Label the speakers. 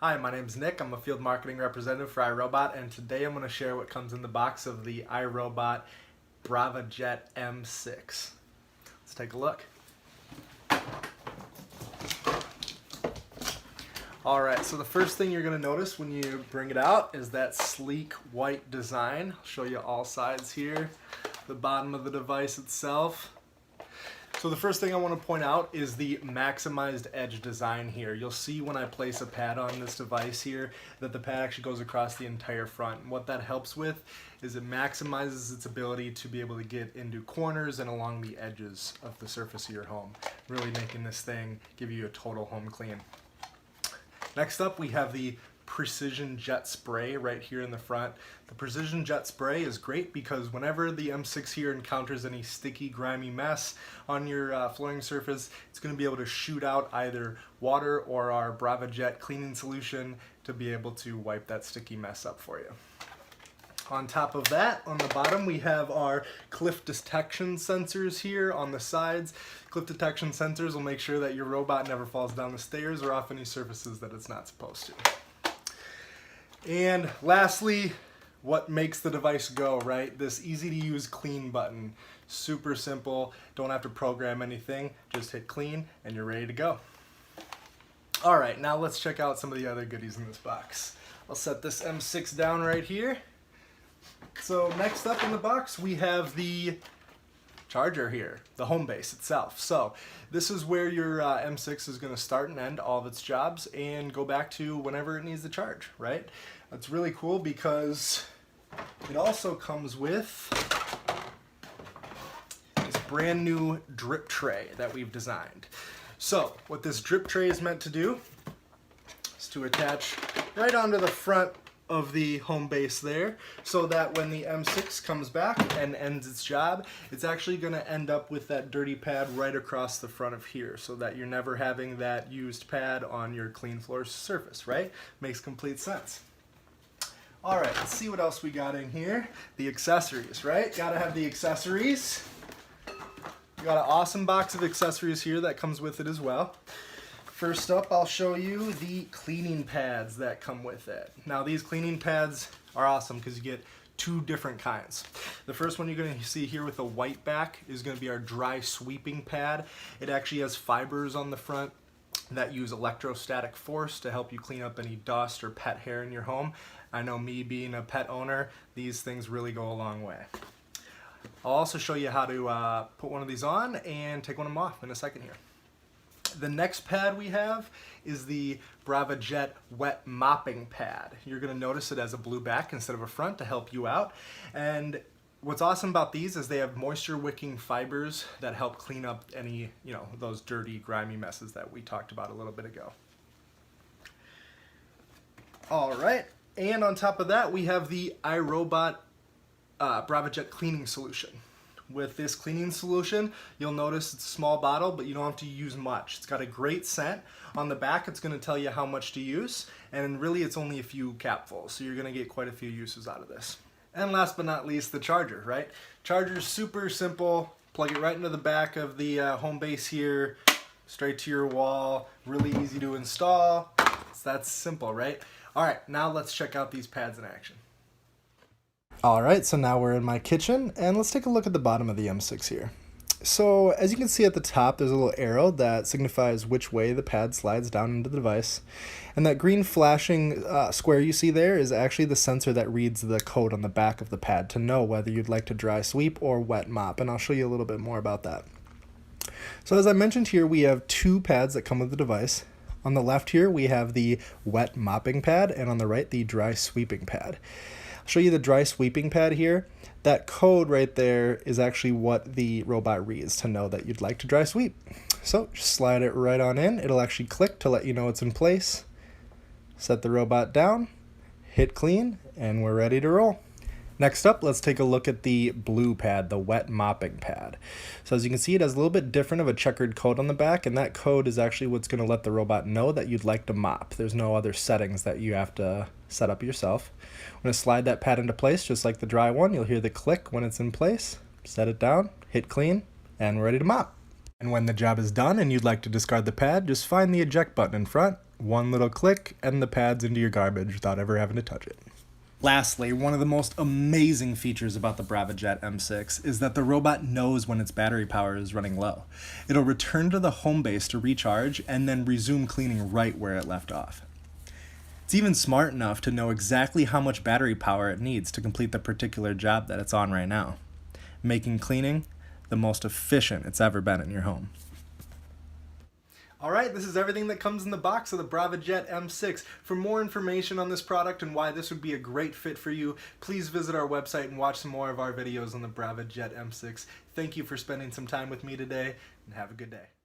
Speaker 1: Hi, my name is Nick. I'm a field marketing representative for iRobot, and today I'm going to share what comes in the box of the iRobot Braava Jet M6. Let's take a look. Alright, so the first thing you're going to notice when you bring it out is that sleek white design. I'll show you all sides here. The bottom of the device itself. So the first thing I want to point out is the maximized edge design here. You'll see when I place a pad on this device here that the pad actually goes across the entire front. And what that helps with is it maximizes its ability to be able to get into corners and along the edges of the surface of your home, really making this thing give you a total home clean. Next up, we have the Precision Jet Spray right here in the front. The Precision Jet Spray is great because whenever the M6 here encounters any sticky, grimy mess on your flooring surface, it's going to be able to shoot out either water or our Braava Jet cleaning solution to be able to wipe that sticky mess up for you. On top of that, on the bottom, we have our cliff detection sensors here on the sides. Cliff detection sensors will make sure that your robot never falls down the stairs or off any surfaces that it's not supposed to. And lastly, what makes the device go, right? This easy to use clean button. Super simple, don't have to program anything, just hit clean and you're ready to go. All right, now let's check out some of the other goodies in this box. I'll set this M6 down right here. So next up in the box, we have the charger here, the home base itself. So this is where your M6 is going to start and end all of its jobs and go back to whenever it needs to charge, right? That's really cool because it also comes with this brand new drip tray that we've designed. So what this drip tray is meant to do is to attach right onto the front of the home base there, so that when the M6 comes back and ends its job, it's actually going to end up with that dirty pad right across the front of here, so that you're never having that used pad on your clean floor surface, right? Makes complete sense. Alright, let's see what else we got in here. The accessories, right? Gotta have the accessories. We got an awesome box of accessories here that comes with it as well. First up, I'll show you the cleaning pads that come with it. Now these cleaning pads are awesome because you get two different kinds. The first one you're going to see here with the white back is going to be our dry sweeping pad. It actually has fibers on the front that use electrostatic force to help you clean up any dust or pet hair in your home. I know, me being a pet owner, these things really go a long way. I'll also show you how to put one of these on and take one of them off in a second here. The next pad we have is the Braava Jet Wet Mopping Pad. You're going to notice it has a blue back instead of a front to help you out. And what's awesome about these is they have moisture wicking fibers that help clean up any, those dirty, grimy messes that we talked about a little bit ago. All right, and on top of that, we have the iRobot Braava Jet Cleaning Solution. With this cleaning solution, you'll notice it's a small bottle, but you don't have to use much. It's got a great scent. On the back, it's going to tell you how much to use, and really it's only a few capfuls, so you're going to get quite a few uses out of this. And last but not least, the charger, right? Charger's super simple. Plug it right into the back of the home base here, straight to your wall. Really easy to install. It's that simple, right? All right, now let's check out these pads in action. Alright, so now we're in my kitchen, and let's take a look at the bottom of the M6 here. So, as you can see at the top, there's a little arrow that signifies which way the pad slides down into the device. And that green flashing square you see there is actually the sensor that reads the code on the back of the pad to know whether you'd like to dry sweep or wet mop, and I'll show you a little bit more about that. So as I mentioned here, we have two pads that come with the device. On the left here, we have the wet mopping pad, and on the right, the dry sweeping pad. I'll show you the dry sweeping pad here. That code right there is actually what the robot reads to know that you'd like to dry sweep. So just slide it right on in. It'll actually click to let you know it's in place. Set the robot down, hit clean, and we're ready to roll. Next up, let's take a look at the blue pad, the wet mopping pad. So as you can see, it has a little bit different of a checkered code on the back, and that code is actually what's going to let the robot know that you'd like to mop. There's no other settings that you have to set up yourself. I'm going to slide that pad into place just like the dry one. You'll hear the click when it's in place. Set it down, hit clean, and we're ready to mop. And when the job is done and you'd like to discard the pad, just find the eject button in front, One little click and the pad's into your garbage without ever having to touch it. Lastly, one of the most amazing features about the Braava Jet M6 is that the robot knows when its battery power is running low. It'll return to the home base to recharge and then resume cleaning right where it left off. It's even smart enough to know exactly how much battery power it needs to complete the particular job that it's on right now, making cleaning the most efficient it's ever been in your home. Alright, this is everything that comes in the box of the Braava Jet M6. For more information on this product and why this would be a great fit for you, please visit our website and watch some more of our videos on the Braava Jet M6. Thank you for spending some time with me today, and have a good day.